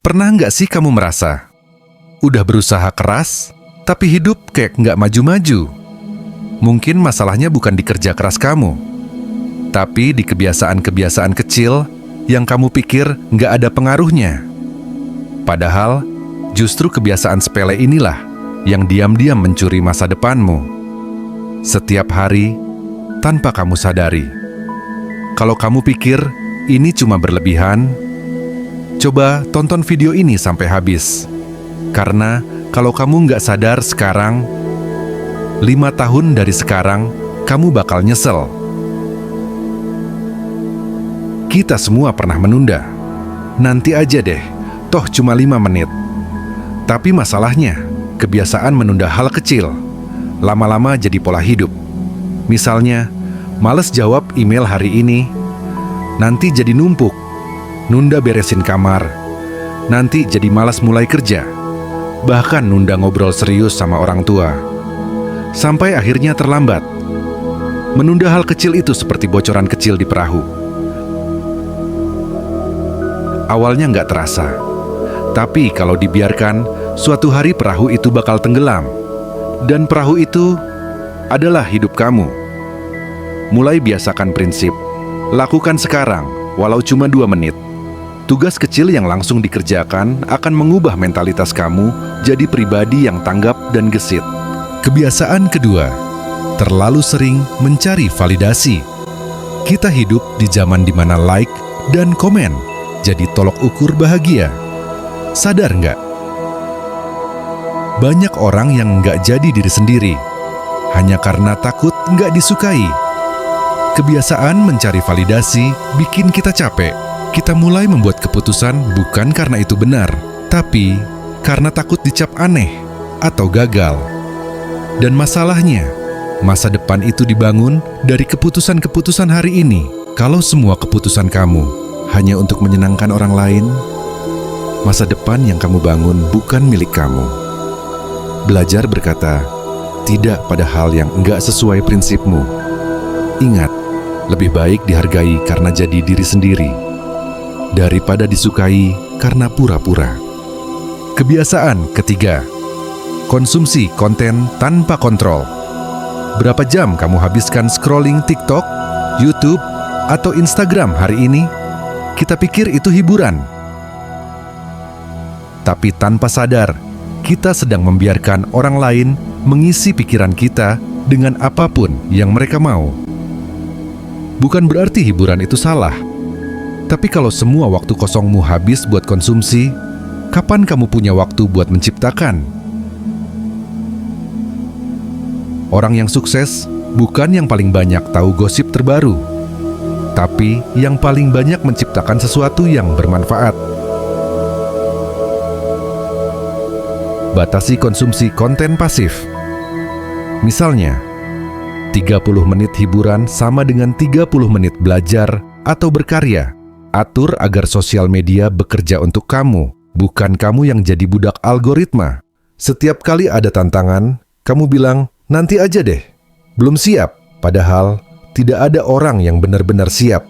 Pernah nggak sih kamu merasa udah berusaha keras, tapi hidup kayak nggak maju-maju? Mungkin masalahnya bukan di kerja keras kamu, tapi di kebiasaan-kebiasaan kecil yang kamu pikir nggak ada pengaruhnya. Padahal, justru kebiasaan sepele inilah yang diam-diam mencuri masa depanmu. Setiap hari, tanpa kamu sadari. Kalau kamu pikir ini cuma berlebihan, coba tonton video ini sampai habis. Karena kalau kamu nggak sadar sekarang, 5 tahun dari sekarang, kamu bakal nyesel. Kita semua pernah menunda. Nanti aja deh, toh cuma 5 menit. Tapi masalahnya, kebiasaan menunda hal kecil, lama-lama jadi pola hidup. Misalnya, males jawab email hari ini, nanti jadi numpuk. Nunda beresin kamar, nanti jadi malas mulai kerja. Bahkan nunda ngobrol serius sama orang tua. Sampai akhirnya terlambat. Menunda hal kecil itu seperti bocoran kecil di perahu. Awalnya nggak terasa. Tapi kalau dibiarkan, suatu hari perahu itu bakal tenggelam. Dan perahu itu adalah hidup kamu. Mulai biasakan prinsip. Lakukan sekarang, walau cuma 2 menit. Tugas kecil yang langsung dikerjakan akan mengubah mentalitas kamu jadi pribadi yang tanggap dan gesit. Kebiasaan kedua, terlalu sering mencari validasi. Kita hidup di zaman di mana like dan komen jadi tolok ukur bahagia. Sadar nggak? Banyak orang yang nggak jadi diri sendiri, hanya karena takut nggak disukai. Kebiasaan mencari validasi bikin kita capek. Kita mulai membuat keputusan bukan karena itu benar, tapi karena takut dicap aneh atau gagal. Dan masalahnya, masa depan itu dibangun dari keputusan-keputusan hari ini. Kalau semua keputusan kamu hanya untuk menyenangkan orang lain, masa depan yang kamu bangun bukan milik kamu. Belajar berkata tidak pada hal yang enggak sesuai prinsipmu. Ingat, lebih baik dihargai karena jadi diri sendiri daripada disukai karena pura-pura. Kebiasaan ketiga, konsumsi konten tanpa kontrol. Berapa jam kamu habiskan scrolling TikTok, YouTube, atau Instagram hari ini? Kita pikir itu hiburan. Tapi tanpa sadar, kita sedang membiarkan orang lain mengisi pikiran kita dengan apapun yang mereka mau. Bukan berarti hiburan itu salah. Tapi kalau semua waktu kosongmu habis buat konsumsi, kapan kamu punya waktu buat menciptakan? Orang yang sukses bukan yang paling banyak tahu gosip terbaru, tapi yang paling banyak menciptakan sesuatu yang bermanfaat. Batasi konsumsi konten pasif. Misalnya, 30 menit hiburan sama dengan 30 menit belajar atau berkarya. Atur agar sosial media bekerja untuk kamu, bukan kamu yang jadi budak algoritma. Setiap kali ada tantangan, kamu bilang, nanti aja deh, belum siap. Padahal, tidak ada orang yang benar-benar siap.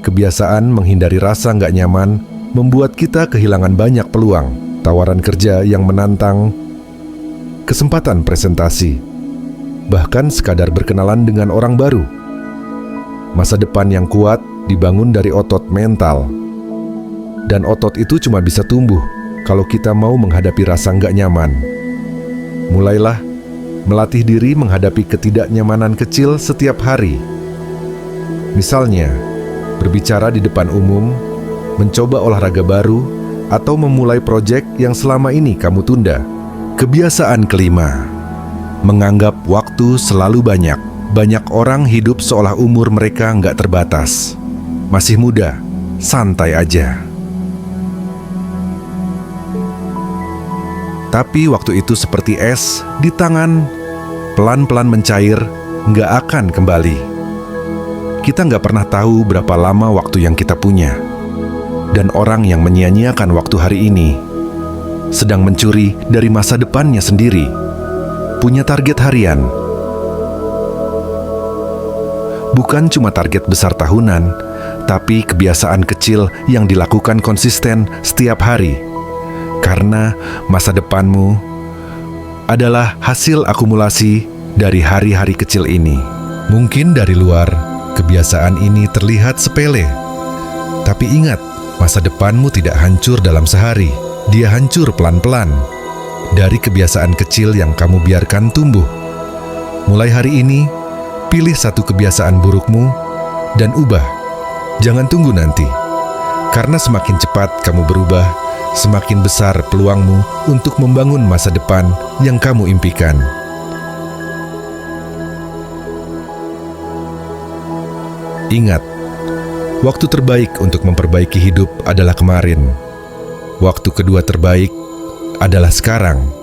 Kebiasaan menghindari rasa nggak nyaman membuat kita kehilangan banyak peluang, tawaran kerja yang menantang, kesempatan presentasi, bahkan sekadar berkenalan dengan orang baru. Masa depan yang kuat dibangun dari otot mental. Dan otot itu cuma bisa tumbuh kalau kita mau menghadapi rasa nggak nyaman. Mulailah melatih diri menghadapi ketidaknyamanan kecil setiap hari. Misalnya, berbicara di depan umum, mencoba olahraga baru, atau memulai proyek yang selama ini kamu tunda. Kebiasaan kelima, menganggap waktu selalu banyak. Banyak orang hidup seolah umur mereka nggak terbatas. Masih muda, santai aja. Tapi waktu itu seperti es di tangan, pelan-pelan mencair, nggak akan kembali. Kita nggak pernah tahu berapa lama waktu yang kita punya. Dan orang yang menyia-nyiakan waktu hari ini sedang mencuri dari masa depannya sendiri. Punya target harian. Bukan cuma target besar tahunan, tapi kebiasaan kecil yang dilakukan konsisten setiap hari. Karena masa depanmu adalah hasil akumulasi dari hari-hari kecil ini. Mungkin dari luar, kebiasaan ini terlihat sepele. Tapi ingat, masa depanmu tidak hancur dalam sehari. Dia hancur pelan-pelan dari kebiasaan kecil yang kamu biarkan tumbuh. Mulai hari ini, pilih satu kebiasaan burukmu dan ubah. Jangan tunggu nanti. Karena semakin cepat kamu berubah, semakin besar peluangmu untuk membangun masa depan yang kamu impikan. Ingat, waktu terbaik untuk memperbaiki hidup adalah kemarin. Waktu kedua terbaik adalah sekarang.